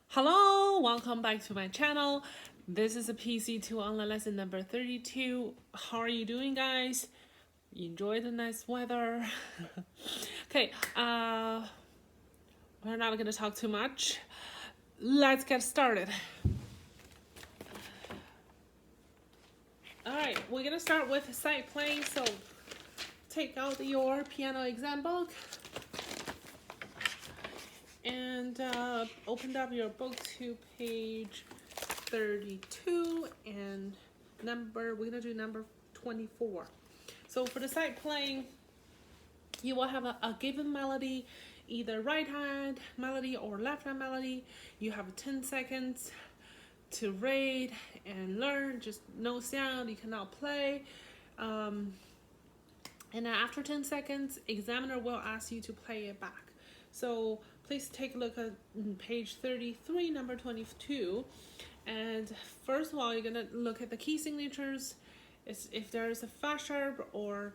Hello, welcome back to my channel. This is a PC2 online lesson number 32. How are you doing, guys? Enjoy the nice weather. Okay, we're not gonna talk too much. Let's get started. All right, we're gonna start with sight playing. So take out your piano exam book and open up your book to page 32 and we're gonna do number 24. So for the sight playing, you will have a given melody, either right hand melody or left hand melody. You have 10 seconds to read and learn, just no sound, you cannot play. And then after 10 seconds, examiner will ask you to play it back. So please take a look at page 33, number 22. And first of all, you're gonna look at the key signatures. If there's a Fa sharp or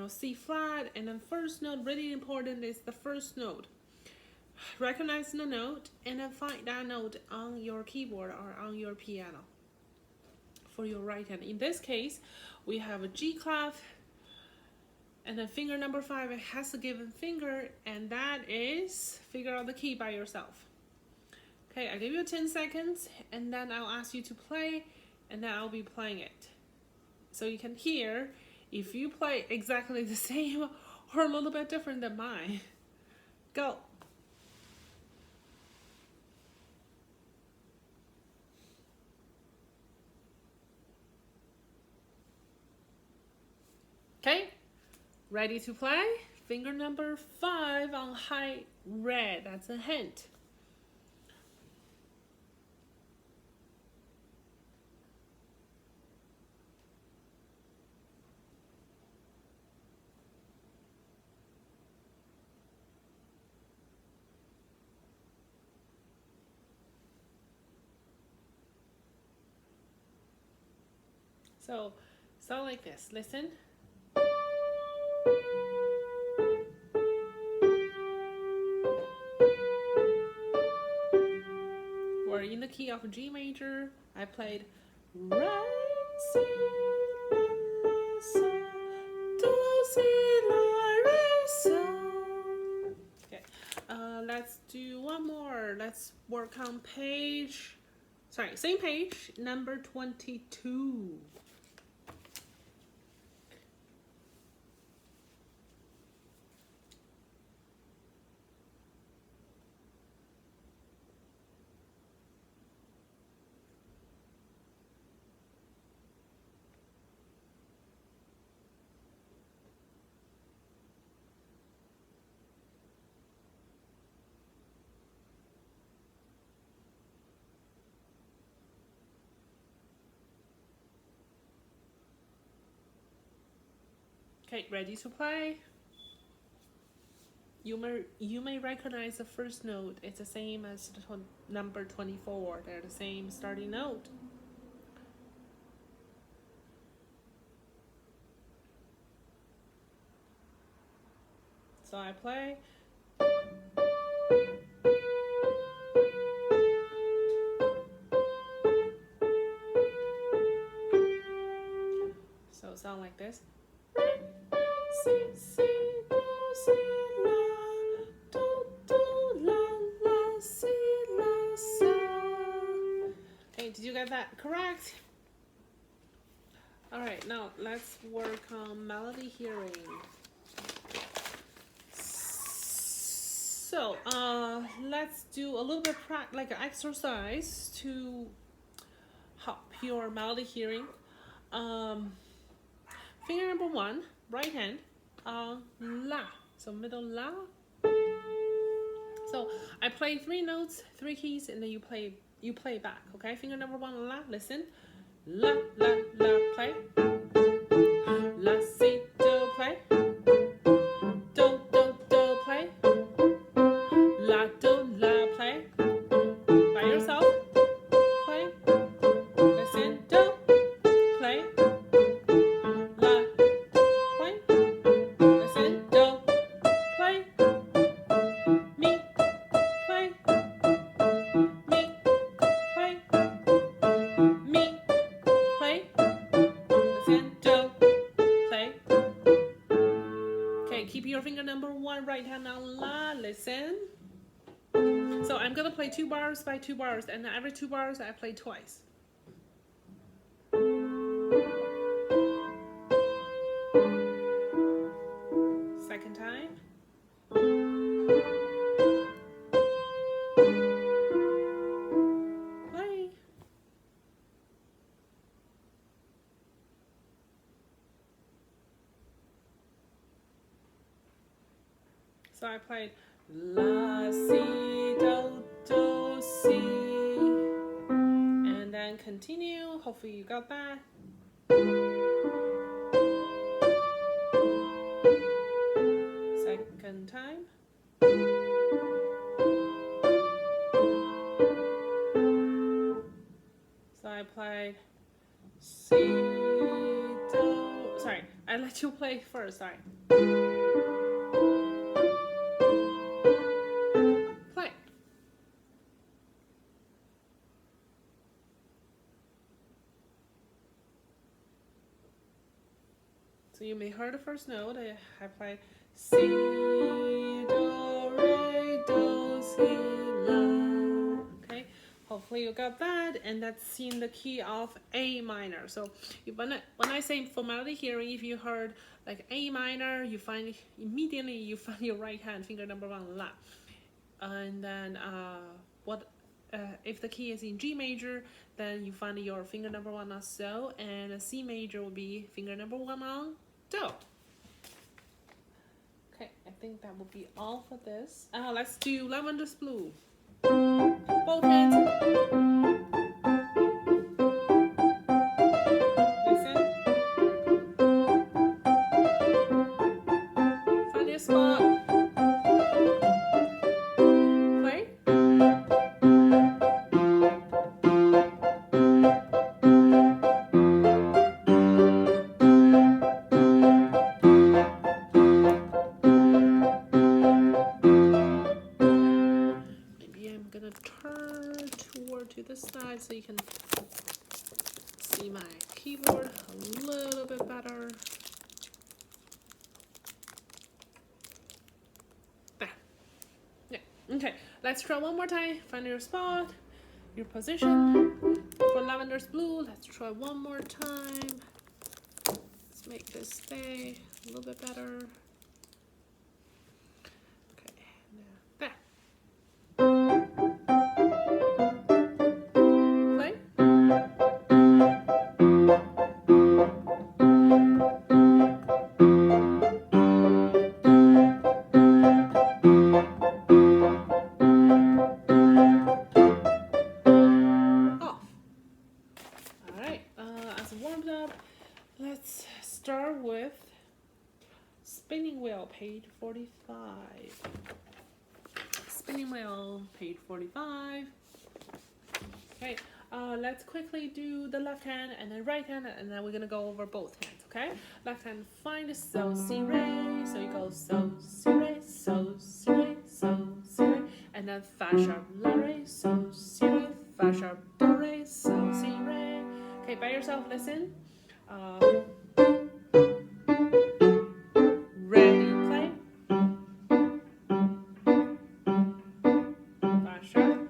C flat, and then first note, really important is the first note. Recognize the note and then find that note on your keyboard or on your piano for your right hand. In this case, we have a G clef, and then finger number 5, it has a given finger, and that is figure out the key by yourself. Okay, I give you 10 seconds, and then I'll ask you to play, and then I'll be playing it. So you can hear if you play exactly the same or a little bit different than mine. Go. Okay, ready to play? Finger number 5 on high red, that's a hint. So, sound like this, listen. We're in the key of G major. I played Re, Si, La, La, So, Do, Si, La, Re, So. Okay, let's do one more. Let's work on same page, number 22. Okay, ready to play? You may recognize the first note. It's the same as the number 24. They're the same starting note. So I play. So it sounds like this. Si, si, do, si, la, do, do, la, la, si, la, so. Okay, did you get that correct? All right, now let's work on melody hearing. So, let's do a little bit like an exercise to help your melody hearing. Finger number 1, right hand, La. So middle La. So I play 3 notes, 3 keys, and then you play back. Okay, finger number 1, La. Listen, La, La, La, play. La, Si, Do, play. Do, do, do, play. La, do, la, play. By yourself, play. Listen, do, play. La, play. Listen, do, play. Mi, play. Mi, listen. So I'm gonna play 2 bars by 2 bars, and every 2 bars I play twice. Second time. Play. So I played La, Si, Do, Do, Si, and then continue. Hopefully you got that. Second time. So I played Si, Do. Sorry, I let you play first. Sorry. Play. So you may hear the first note. I played Si, Do, Re, Do, Si, La. Okay, hopefully you got that, and that's in the key of A minor. So when I say formality hearing, if you heard like A minor, you find immediately your right hand finger number 1 La, and then if the key is in G major, then you find your finger number 1 on So, and C major will be finger number 1 on Do. Okay, I think that will be all for this. Let's do Lavender's Blue. Both hands. Listen. Find your spot. Play. Turn toward to this side so you can see my keyboard a little bit better. There. Yeah. Okay. Let's try one more time. Find your spot, your position. For Lavender's Blue, let's try one more time. Let's make this stay a little bit better. Okay. Now there. Let's start with spinning wheel, page 45. Spinning wheel, page 45. Okay, let's quickly do the left hand and then right hand, and then we're gonna go over both hands, okay? Left hand, find So, Si, Re, so you go So, Si, Re, So, Si, Re, So, Si, Re, and then Fa sharp, La, Re, So, Si, Re, Fa sharp, Do, Re, So, Si, Re. Okay, by yourself, listen. Ready, play. Fa sharp,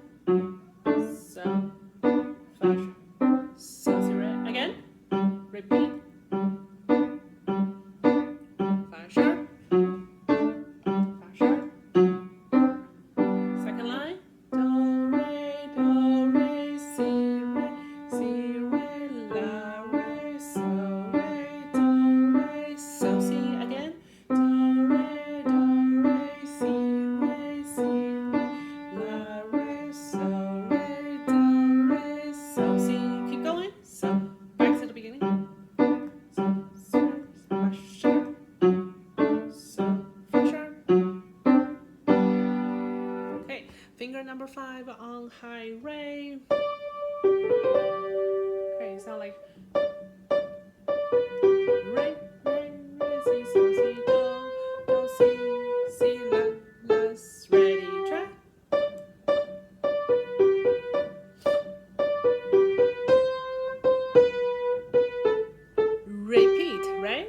So, Fa sharp, So, Si, Re. Again, repeat. Fa sharp, Fa sharp. Second line. Do, re, si, re, la, re, so, re, do, re, so, si. Again. Do, re, si, la, re, so, re, do, re, so, si. Keep going. So, back to the beginning. So, si, fa sharp, so, fa sharp. Okay, finger number 5 on high Re. Okay, sound like Re, Re, Re, Si, So, Si, Do, Do, Si, Si, La, Las. Ready, try. Repeat, right?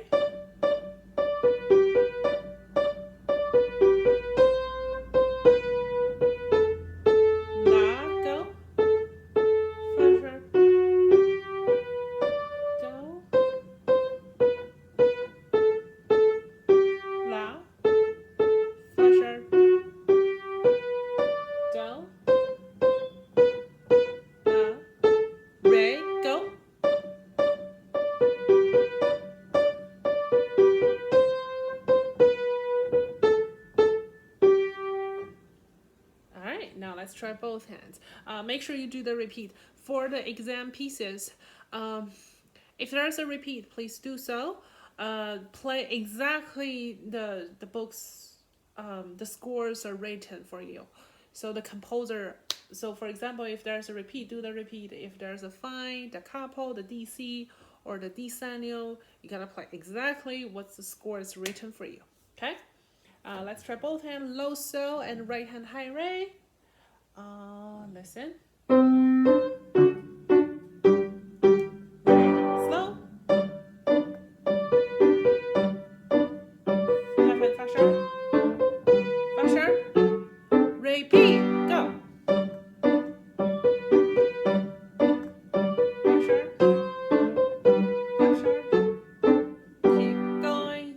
try both hands. Make sure you do the repeat. For the exam pieces, if there's a repeat, please do so. Play exactly the books, the scores are written for you. So the composer, so for example, if there's a repeat, do the repeat. If there's a find, the capo, the DC, or the decennial, you gotta play exactly what the score is written for you. Okay? Let's try both hand low so and right hand high re. Listen. Slow. Left hand faster. Faster. Repeat. Go. Faster. Faster. Keep going.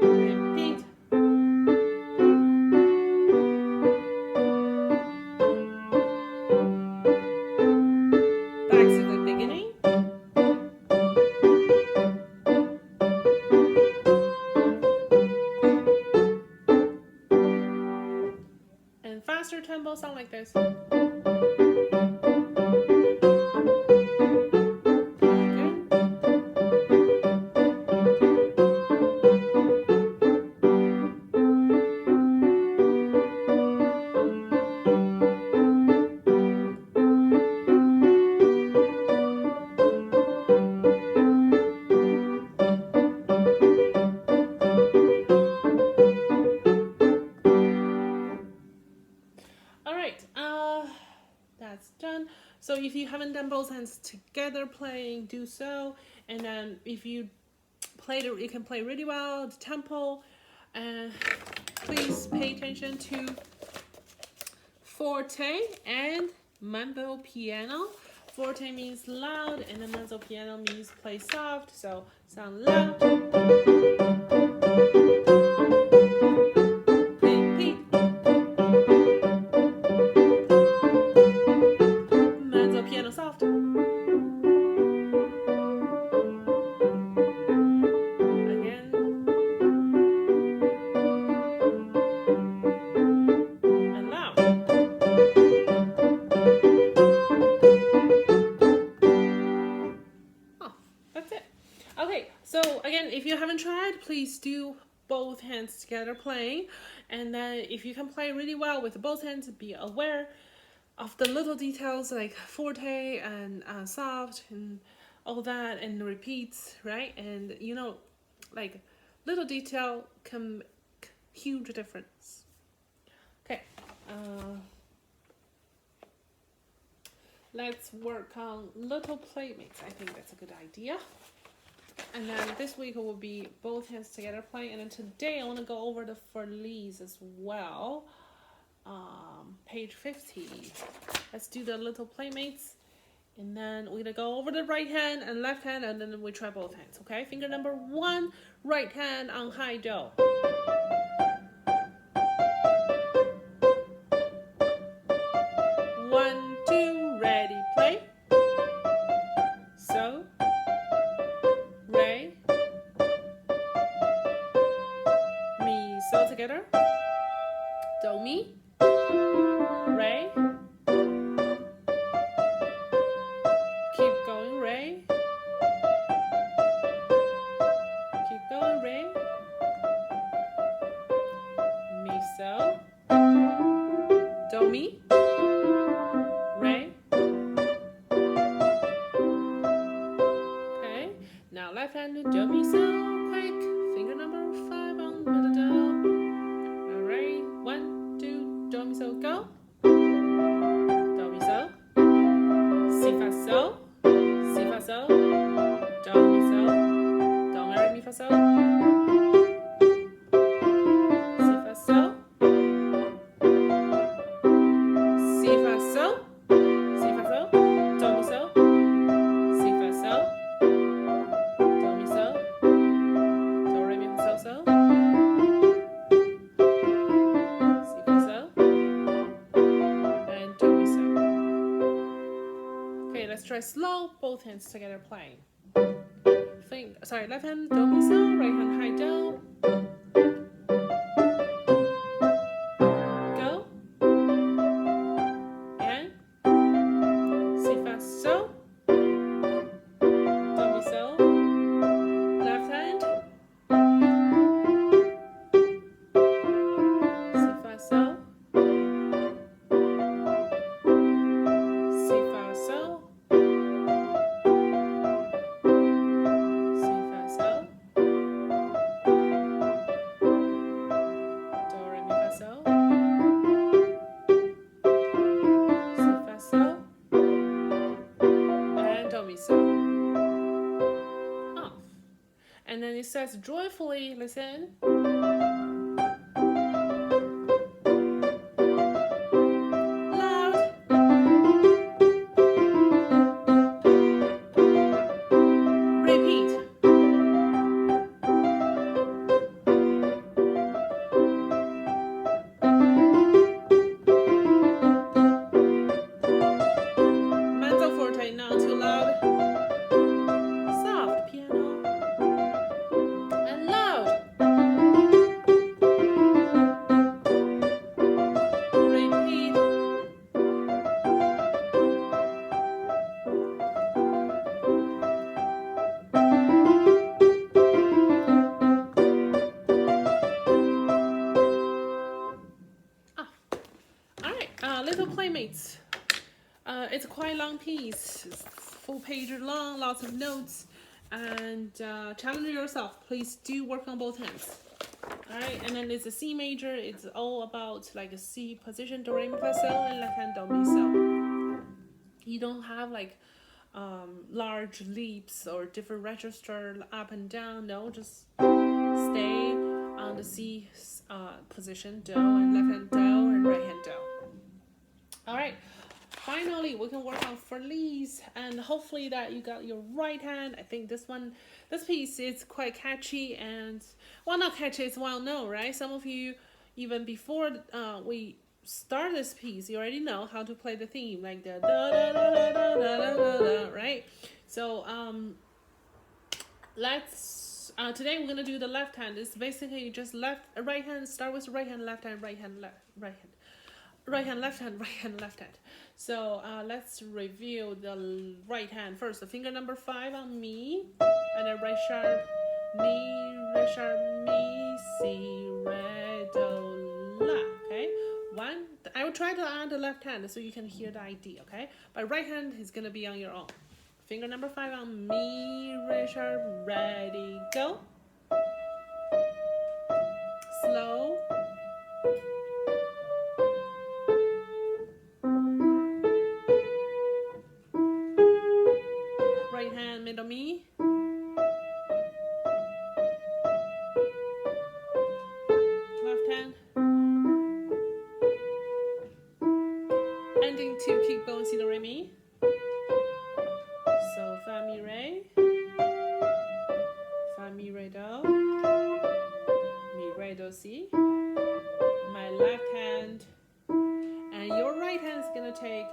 Repeat. Back to the beginning. And faster tempo sound like this. Alright, that's done. So if you haven't done both hands together playing, do so. And then if you played it, you can play really well, the tempo. And please pay attention to forte and mezzo piano. Forte means loud, and then mezzo piano means play soft. So sound loud. Repeat. Mezzo piano soft. Again. And loud. Oh, that's it. Okay, so again, if you haven't tried, please do both hands together playing. And then if you can play really well with both hands, be aware of the little details like forte and soft and all that, and repeats, right? And you know, like little detail can make huge difference. Okay, let's work on little playmates. I think that's a good idea. And then this week will be both hands together playing. And then today I want to go over the Furlies as well. Page 50. Let's do the little playmates. And then we're gonna go over the right hand and left hand, and then we try both hands, okay? Finger number 1, right hand on high do. 1, 2, ready, play. So, re, mi, so together. Do, mi, re. Keep going, re. Keep going, re. Mi, so. Do, mi. Re. Okay. Now left hand to do, mi, so. Quick. Finger number 5 on the do. Alright. 1, 2, do, mi, so, go. Do, mi, so. Si, fa, so. Si, fa, so. Do, mi, so. Do, re, mi, fa, so. Si, fa, so. Si, fa, so. Si, fa, so. Do, mi, so. Si, fa, so. Do, mi, so. Do, re, mi, fa, so, so. Si, fa, so. And do, mi, so. Okay, let's try slow, both hands together playing. sorry, left hand do mi so, right hand high do. Go. And si fa so. Do mi so. Left hand. Si fa so. Si fa so. Si fa so. Do re mi fa so. Si fa so. And do mi so. Off. And then it says joyfully, listen. Loud. Repeat. Mezzo forte, not too loud. Soft piano. And loud. Repeat. Alright, little playmates. It's a quite long piece. It's full page long, lots of notes. And challenge yourself. Please do work on both hands. Alright, and then it's a C major. It's all about like a C position, do, re, mi, fa, so, and left hand do, mi, so. You don't have like large leaps or different register up and down. No, just stay on the C position, do, and left hand do, and right hand do. Alright, finally we can work on Feliz, and hopefully that you got your right hand. I think this piece is quite catchy, and well, not catchy, it's well known, right? Some of you, even before we start this piece, you already know how to play the theme, like the da da da da da da da da, right? So let's today we're gonna do the left hand. It's basically just right hand, start with right hand, left hand, right hand, left hand, right hand, left hand, right hand, left hand. So let's review the right hand first. The finger number 5 on mi, and then right sharp, mi, re sharp, mi, si, re, do, la. Okay, one. I will try to add the left hand so you can hear the idea. Okay, but right hand is gonna be on your own. Finger number 5 on mi, re sharp, ready, go. Slow. Right hand, middle mi. Left hand. Ending to keep going, si, do, re, mi. So, fa, mi, re. Fa, mi, re, do. Mi, re, do, si. My left hand. And your right hand is going to take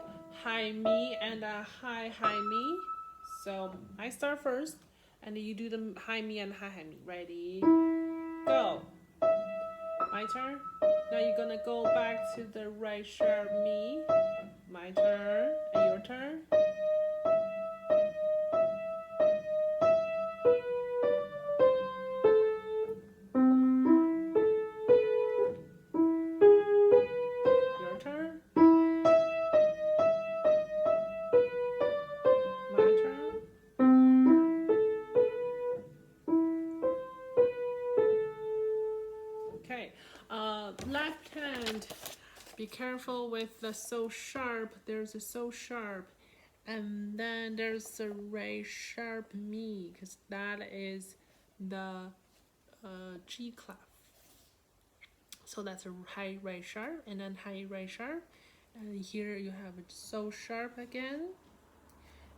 high mi and a high mi. So I start first, and then you do the high mi and high mi. Ready? Go. My turn. Now you're gonna go back to the right sharp mi. My turn. And your turn. Your turn. My turn. Okay, left hand, be careful with the so sharp. There's a so sharp, and then there's a re sharp mi, because that is the G clef. So that's a high re sharp, and then high re sharp, and here you have it so sharp again,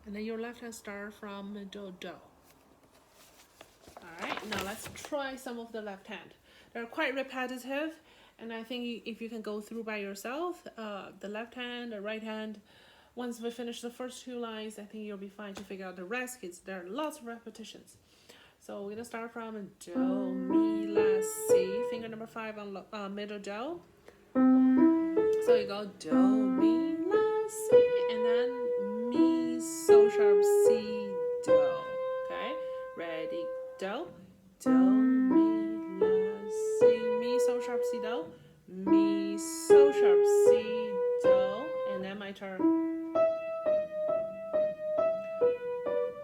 and then your left hand start from do do. Alright, now let's try some of the left hand. They're quite repetitive, and I think if you can go through by yourself, the left hand, the right hand, once we finish the first 2 lines, I think you'll be fine to figure out the rest, because there are lots of repetitions. So we're gonna start from do, mi, la, si. Finger number 5 on middle do. So you go do, mi, la, si, and then mi, so sharp, si, do. Okay, ready, do, do, mi, la, si, mi, so sharp, si, do, mi, so sharp, si, do, and then my turn.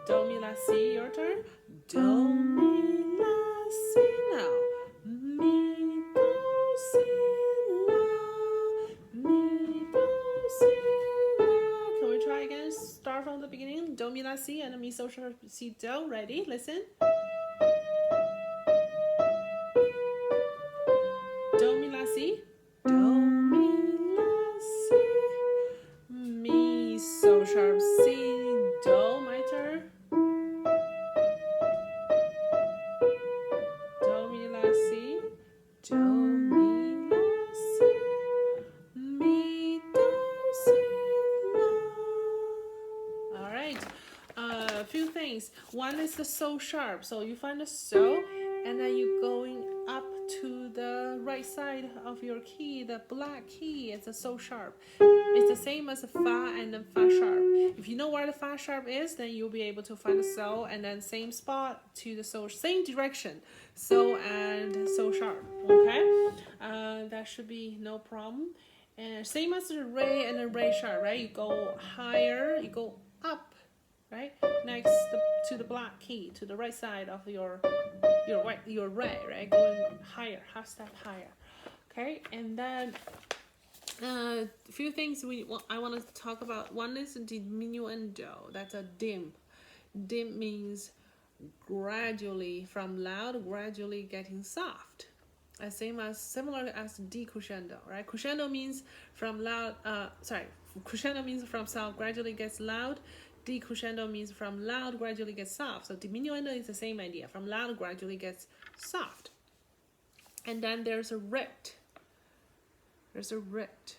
Do, mi, la, si, your turn. Do, mi, la, si, now. Mi, do, si, la. Mi, do, si, la. Can we try again? Start from the beginning. Do, mi, la, si, and mi, so, sharp, si, do. Ready? Listen. Do, mi, la, si. Do, mi, la, si. Mi, so, sharp, si, do. My turn. Do, mi, la, si. Do, mi, la, si. Mi, do, si, la. All right. A few things. One is the so sharp. So you find the so, and then you going up to the right side of your key, the black key. It's a so sharp. It's the same as a fa and then fa sharp. If you know where the fa sharp is, then you'll be able to find the so, and then same spot to the so, same direction. So and so sharp. Okay, that should be no problem. And same as the re and the re sharp, right? You go higher, you go up, right? Next to the black key, to the right side of your re, right? Going higher, half step higher. Okay, and then a few things I want to talk about. One is diminuendo. That's a dim. Dim means gradually, from loud, gradually getting soft. Similar as decrescendo, right? Crescendo means from loud. Crescendo means from soft gradually gets loud. Decrescendo means from loud gradually gets soft. So diminuendo is the same idea. From loud gradually gets soft. And then there's a rit. There's a rit,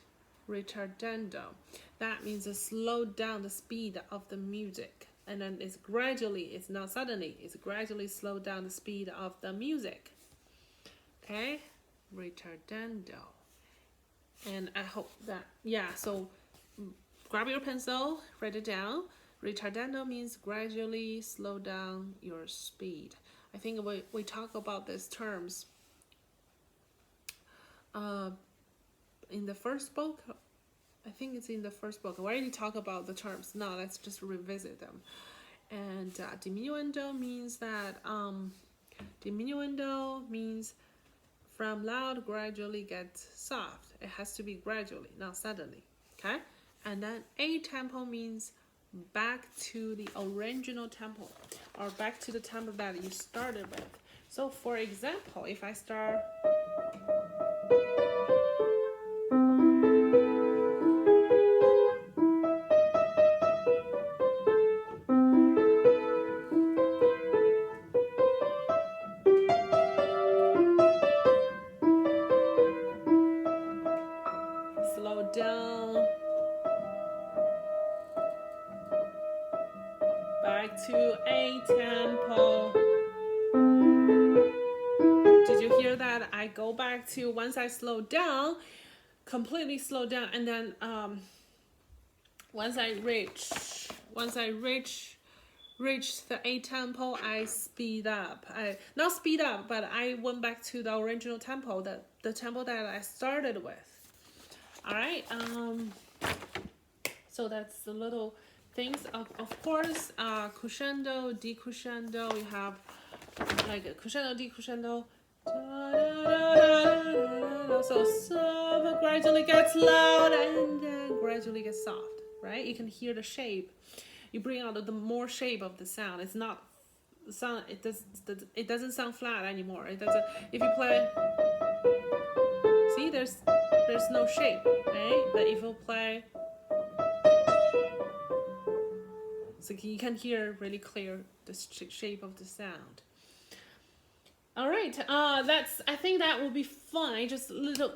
retardando. That means to slow down the speed of the music. And then it's not suddenly, it's gradually slow down the speed of the music. Okay, retardando. And I hope that, yeah, so grab your pencil, write it down. Retardando means gradually slow down your speed. I think we talk about these terms in the first book. I think it's in the first book. We already talk about the terms. Now let's just revisit them. And diminuendo means that diminuendo means from loud gradually gets soft. It has to be gradually, not suddenly. Okay? And then a tempo means back to the original tempo, or back to the tempo that you started with. So for example, if I start slow down, back to a tempo. Did you hear that? I go back to, once I slow down, completely slow down, and then once I reach the A tempo, I speed up. Not speed up, but I went back to the original tempo, the tempo that I started with. All right. So that's the little things. Of course, crescendo, decrescendo. We have like a crescendo, decrescendo. So gradually gets loud and then gradually gets soft, right? You can hear the shape. You bring out the more shape of the sound. It's not sound. It doesn't sound flat anymore. It doesn't. If you play, see, there's no shape, right? But if you play, so you can hear really clear the shape of the sound. All right, I think that will be fun. Just a little,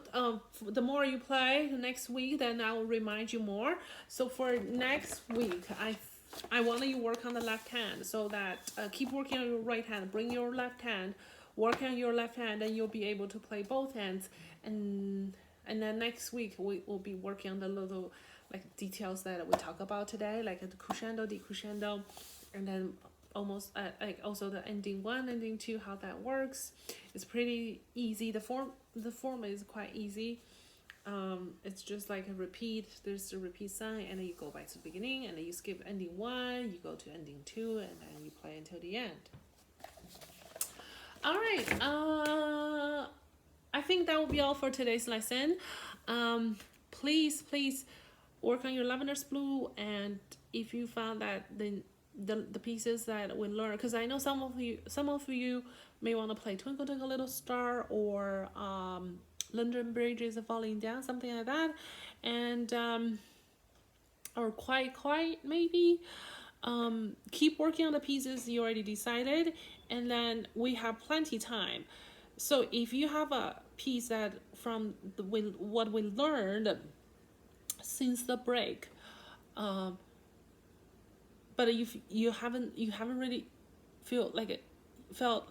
the more you play next week, then I will remind you more. So for next week, I I want you to work on the left hand, so that keep working on your right hand. Bring your left hand, work on your left hand, and you'll be able to play both hands. And then next week we will be working on the little like details that we talk about today, like the crescendo, decrescendo, and then almost like also the ending 1, ending 2, how that works. It's pretty easy. The form is quite easy. It's just like a repeat. There's a repeat sign, and then you go back to the beginning, and then you skip ending 1, you go to ending 2, and then you play until the end. All right. I think that will be all for today's lesson. Please work on your lavender's blue, and if you found that the pieces that we learned, because I know some of you may want to play Twinkle Twinkle Little Star, or London Bridge is Falling Down, something like that, and or Quiet maybe. Keep working on the pieces you already decided, and then we have plenty time. So if you have a piece that from what we learned since the break, but you haven't really felt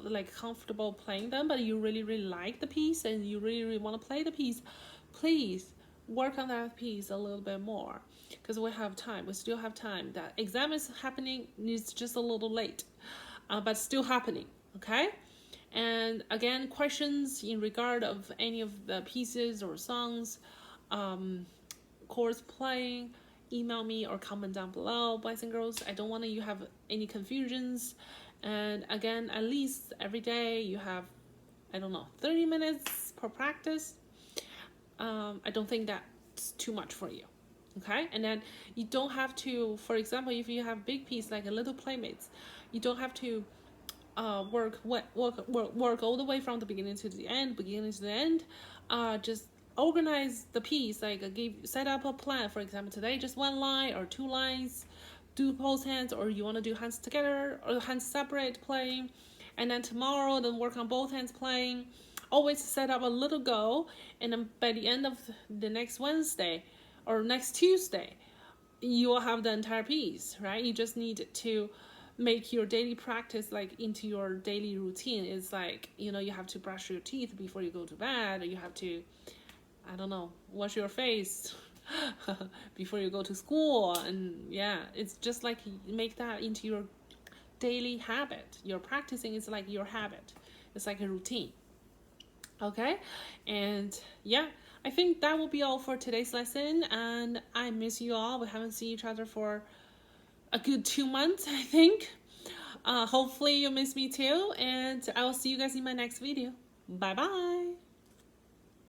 like comfortable playing them, but you really like the piece and you really want to play the piece, please work on that piece a little bit more, because we have time. We still have time. That exam is happening. It's just a little late, but still happening. Okay. And again, questions in regard of any of the pieces or songs, chords playing, email me or comment down below, boys and girls. I don't want you have any confusions. And again, at least every day you have, 30 minutes per practice. I don't think that's too much for you. Okay. And then you don't have to, for example, if you have big piece like a Little Playmates, you don't have to work all the way from the beginning to the end, just organize the piece, like set up a plan. For example, today just 1 line or 2 lines, do both hands, or you want to do hands together or hands separate playing, and then tomorrow then work on both hands playing. Always set up a little goal, and then by the end of the next Wednesday or next Tuesday, you will have the entire piece, right? You just need to make your daily practice like into your daily routine. It's like, you have to brush your teeth before you go to bed, or you have to, wash your face before you go to school. And yeah, it's just like make that into your daily habit. Your practicing is like your habit. It's like a routine. Okay. And yeah, I think that will be all for today's lesson, and I miss you all. We haven't seen each other for a good 2 months, I think. Hopefully you miss me too, and I will see you guys in my next video. Bye bye.